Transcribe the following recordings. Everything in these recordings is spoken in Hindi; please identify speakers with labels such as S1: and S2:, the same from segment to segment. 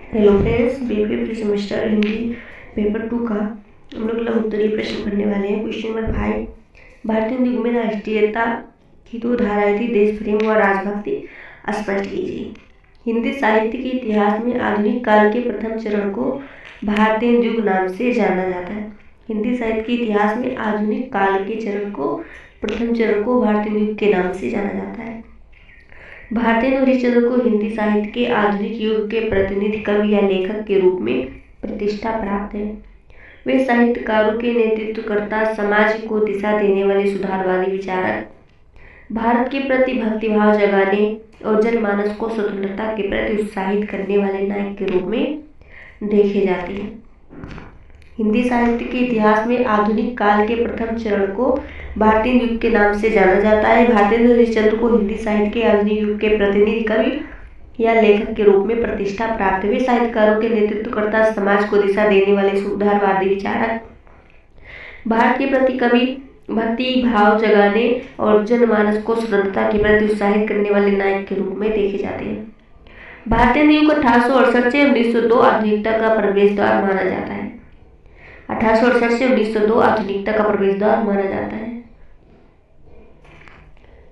S1: Hello friends, BP pre semester Hindi paper 2 का हम लोग लघु उत्तरीय प्रश्न पढ़ने वाले हैं। क्वेश्चन नंबर 5, भारतीय युग में राष्ट्रीयता की दो धाराएं थी, देश प्रेम व राजभक्ति, स्पष्ट कीजिए। हिंदी साहित्य के इतिहास में आधुनिक काल के प्रथम चरण को भारतीय युग नाम से जाना जाता है। हिंदी साहित्य के इतिहास में आधुनिक काल के प्रथम चरण को भारतीय युग के नाम से जाना जाता है। भारतेंदु हरिश्चंद्र को हिंदी साहित्य के आधुनिक युग के प्रतिनिधि कवि या लेखक के रूप में प्रतिष्ठा प्राप्त है। वे साहित्यकारों के नेतृत्वकर्ता, समाज को दिशा देने वाले सुधारवादी विचारक, भारत के प्रति भक्तिभाव जगाने और जनमानस को स्वतंत्रता के प्रति उत्साहित करने वाले नायक के रूप में देखे जाते हैं। हिंदी साहित्य के इतिहास में आधुनिक काल के प्रथम चरण को भारतीय युग के नाम से जाना जाता है। भारतेंदु हरिश्चंद्र को हिंदी साहित्य के आधुनिक युग के प्रतिनिधि कवि या लेखक के रूप में प्रतिष्ठा प्राप्त है। वे साहित्यकारों के नेतृत्वकर्ता, समाज को दिशा देने वाले सुधारवादी विचारक, भारत के प्रति कवि भक्ति भाव जगाने और जनमानस को स्वतंत्रता के प्रति उत्साहित करने वाले नायक के रूप में देखे जाते हैं। भारतेंदु युग 1868 से 1902 आधुनिकता का प्रवेश द्वार माना जाता है। 1868 से 1902 आधुनिकता का प्रवेश द्वार माना जाता है।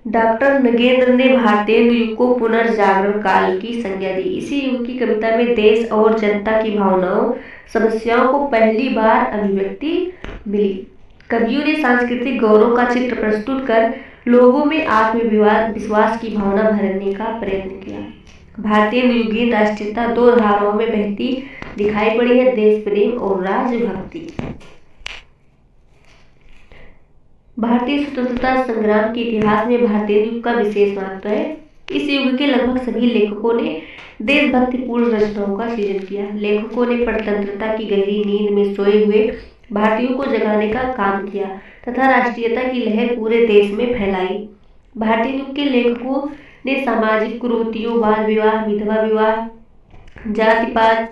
S1: डॉक्टर नगेंद्र ने भारतेंदु युग को पुनर्जागरण काल की संज्ञा दी। इसी युग की कविता में देश और जनता की भावनाओं, समस्याओं को पहली बार अभिव्यक्ति मिली। कवियों ने सांस्कृतिक गौरव का चित्र प्रस्तुत कर लोगों में आत्मविश्वास की भावना भरने का प्रयत्न किया। भारतीय युगीन राष्ट्रीयता दो धाराओं में बहती दिखाई पड़ी है, देश प्रेम और राजभक्ति। भारतीय स्वतंत्रता संग्राम के इतिहास में भारतीय युग का विशेष महत्व है। इस युग के लगभग सभी लेखकों ने देशभक्तिपूर्ण रचनाओं का सृजन किया। लेखकों ने परतंत्रता की गहरी नींद में सोए हुए भारतीयों को जगाने का काम किया तथा राष्ट्रीयता की लहर पूरे देश में फैलाई। भारतीय युग के लेखकों ने सामाजिक कुरीतियों, बाल विवाह, विधवा विवाह, जातिपात,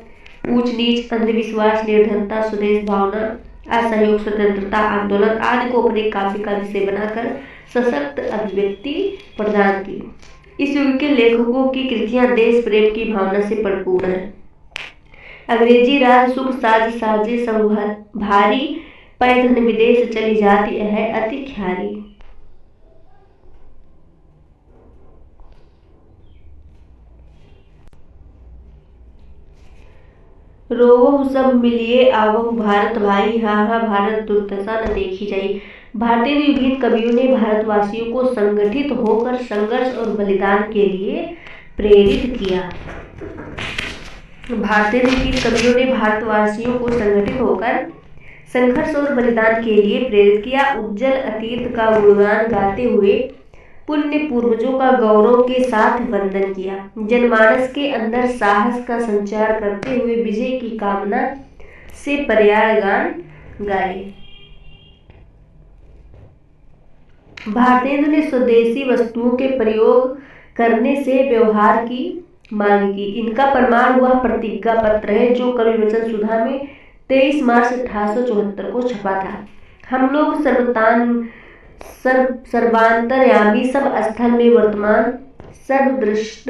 S1: ऊंच नीच, अंधविश्वास, निर्धनता, स्वदेश भावना, असहयोग, स्वतंत्रता आंदोलन आदि को अपने काव्य का विषय बनाकर सशक्त अभिव्यक्ति प्रदान की। इस युग के लेखकों की कृतियां देश प्रेम की भावना से परिपूर्ण है। अंग्रेजी राज सुख साज साजे सब भारी, पैधन विदेश चली जाती है अति ख्यारी। रोवहु सब मिलिए आवहु भारत भाई, हा हा भारत दुर्दशा न देखी जाई। भारतीय युगीन कवियों ने भारतवासियों को संगठित होकर संघर्ष और बलिदान के लिए प्रेरित किया। भारतीय युगीन कवियों ने भारतवासियों को संगठित होकर संघर्ष और बलिदान के लिए प्रेरित किया। उज्जवल अतीत का गुणगान गाते हुए पुण्य पूर्वजों का गौरव के साथ वंदन किया। जनमानस के अंदर साहस का संचार करते हुए विजय की कामना से पर्याय गान गाए। भारतेंदु ने स्वदेशी वस्तुओं के प्रयोग करने से व्यवहार की मांग की। इनका प्रमाण हुआ प्रतिज्ञा पत्र है, जो कवि वचन सुधा में 23 मार्च 1874 को छपा था। हम लोग सर्वांतर्यामी, सब स्थल में वर्तमान, सर्वदृष्ट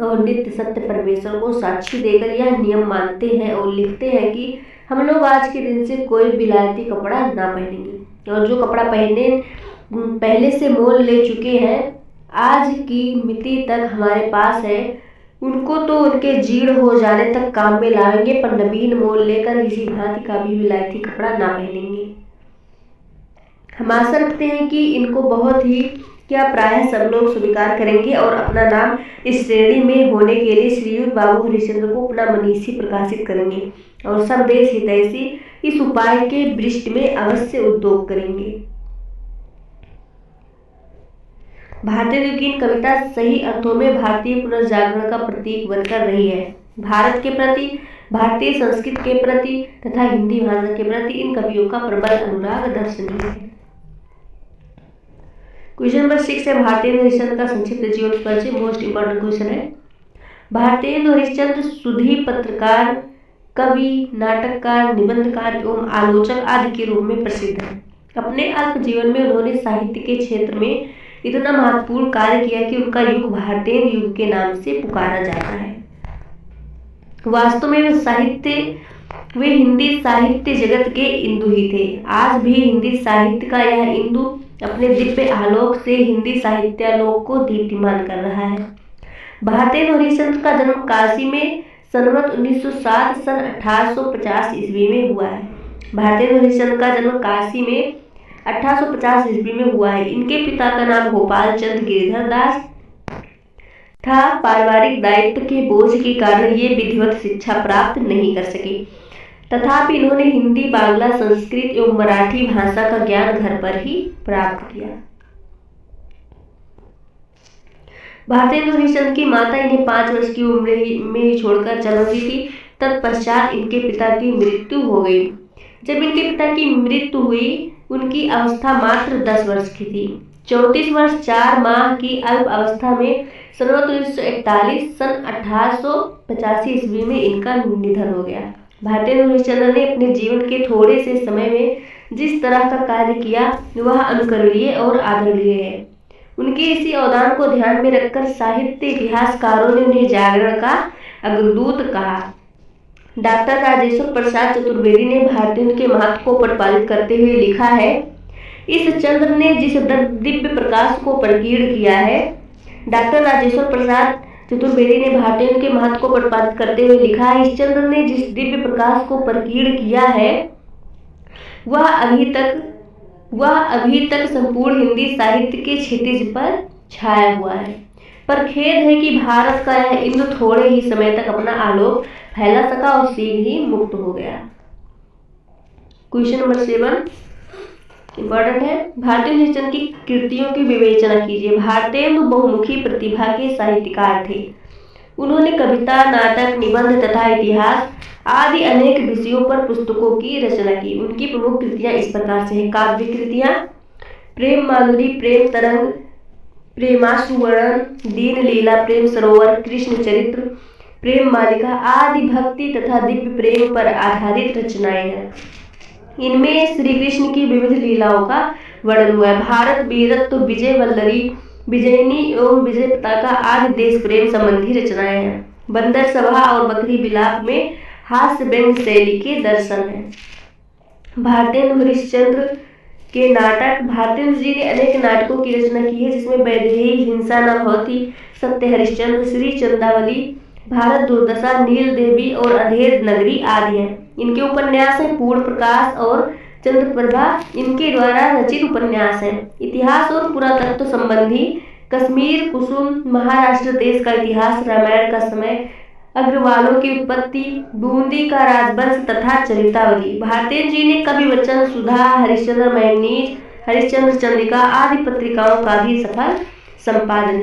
S1: और नित्य सत्य परमेश्वर को साक्षी देकर यह नियम मानते हैं और लिखते हैं कि हम लोग आज के दिन से कोई विलायती कपड़ा ना पहनेंगे और जो कपड़ा पहले से मोल ले चुके हैं, आज की मिति तक हमारे पास है, उनको तो उनके जीर्ण हो जाने तक काम में लाएंगे, पर नवीन मोल लेकर किसी भांति का भी विलायती कपड़ा ना पहनेंगे। हम आशा रखते हैं कि इनको बहुत ही प्रायः सब लोग स्वीकार करेंगे और अपना नाम इस श्रेणी में होने के लिए श्रीयुत बाबू हरिश्चंद्र को अपना मनीषी प्रकाशित करेंगे और सब देश हितैषी इस उपाय के दृष्टि में अवश्य उद्योग करेंगे। भारतीय युगीन कविता सही अर्थों में भारतीय पुनर्जागरण का प्रतीक बनकर रही है। भारत के प्रति, भारतीय संस्कृति के प्रति तथा हिंदी भाषा के प्रति इन कवियों का प्रबल अनुराग दर्शनीय है। क्वेश्चन नंबर 6 है, भारतेंदु हरिश्चंद्र का संक्षिप्त जीवन परिचय। मोस्ट इंपॉर्टेंट क्वेश्चन है। भारतेंदु हरिश्चंद्र सुधी पत्रकार, कवि, नाटककार, निबंधकार एवं आलोचक आदि के रूप में प्रसिद्ध है। अपने अल्प जीवन में उन्होंने साहित्य के क्षेत्र में इतना महत्वपूर्ण कार्य किया कि उनका युग भारतेंदु युग के नाम से पुकारा जाता है। वास्तव में वे हिंदी साहित्य जगत के इंदु ही थे। आज भी हिंदी साहित्य का यह इंदु अपने दिव्य आलोक से हिंदी साहित्यालोक को दीप्तिमान कर रहा है। भारतेंदु हरिश्चंद्र का जन्म काशी में संवत 1907 सन 1850 ईस्वी में हुआ है। भारतेंदु हरिश्चंद्र का जन्म काशी में 1850 ईस्वी में हुआ है। इनके पिता का नाम गोपाल चंद्र गिरधर दास था। पारिवारिक दायित्व के बोझ के कारण ये विधिवत शिक्षा प्राप्त नहीं कर सके, तथापि इन्होंने हिंदी, बांग्ला, संस्कृत एवं मराठी भाषा का ज्ञान घर पर ही प्राप्त किया। भारतेंदु हरिश्चंद्र की माता इन्हें 5 वर्ष की उम्र में ही छोड़कर चल दी थी। तत्पश्चात इनके पिता की मृत्यु हो गई। जब इनके पिता की मृत्यु हुई, उनकी अवस्था मात्र 10 वर्ष की थी। 34 वर्ष 4 माह की अल्प अवस्था में सन 1941 सन 1885 ईस्वी में इनका निधन हो गया। भारतेंदु हरिश्चंद्र ने अपने जीवन के थोड़े से समय में जिस तरह का कार्य किया वह अनुकरणीय और आदरणीय है। उनके इसी अवदान को ध्यान में रखकर साहित्य इतिहासकारों ने उन्हें जागरण का अग्रदूत कहा। डॉक्टर राजेश्वर प्रसाद चतुर्वेदी ने भारतेंदु के महत्व को प्रतिपादित करते हुए लिखा है, इस चंद्र ने जिस दिव्य प्रकाश को प्रकीर्ण किया है। डॉक्टर राजेश्वर प्रसाद चतुर्वेदी ने भारतेंदु के महत्व को प्रतिपादित करते हुए लिखा है, इस चंद्र ने जिस दिव्य प्रकाश को प्रकीर्ण किया है वह अभी तक संपूर्ण हिंदी साहित्य के क्षितिज पर छाया हुआ है। पर खेद है कि भारत का यह इंदु थोड़े ही समय तक अपना आलोक फैला सका और शीघ्र ही मुक्त हो गया। क्वेश्चन नंबर 7 इंपॉर्टेंट है। भारतेंदु हरिश्चंद्र की कृतियों की विवेचना कीजिए। भारतेंदु बहुमुखी प्रतिभा के साहित्यकार थे। उन्होंने कविता, नाटक, निबंध तथा इतिहास आदि अनेक विषयों पर पुस्तकों की रचना की। उनकी प्रमुख कृतियां इस प्रकार से हैं। काव्य कृतियां: प्रेम माधुरी, प्रेम तरंग, प्रेमाश्रुवर्णन, दीन लीला, प्रेम सरोवर, कृष्ण चरित्र, प्रेम मालिका आदि भक्ति तथा दिव्य प्रेम पर आधारित रचनाएं हैं। इनमें श्री कृष्ण की विविध लीलाओं का वर्णन हुआ है। भारत वीरत्व, विजय वल्लरी, विजयिनी एवं विजय पताका आदि देश प्रेम संबंधी रचनाएं हैं। बंदर सभा और बकरी विलाप में हास्य व्यंग्य शैली के दर्शन हैं। भारतेंदु हरिश्चंद्र के नाटक: भारतेंदु जी ने अनेक नाटकों की रचना की है, जिसमें वैदेही, हिंसा न भवती, सत्य हरिश्चंद्र, श्री चंद्रावली, भारत दुर्दशा, नील देवी और अंधेर नगरी आदि हैं। इनके उपन्यास हैं पूर्ण प्रकाश और चंद्रप्रभा, इनके द्वारा रचित उपन्यास हैं। इतिहास और पुरातत्व संबंधी: कश्मीर कुसुम, महाराष्ट्र देश का इतिहास, रामायण का समय, अग्रवालों की उत्पत्ति, बूंदी का राजवंश तथा चरितावली। भारतेंदु जी ने कवि वचन, सुधा, हरिश्चंद्र मैगनीज, हरिश्चंद्र चंद्रिका आदि पत्रिकाओं का भी सफल संपादन किया।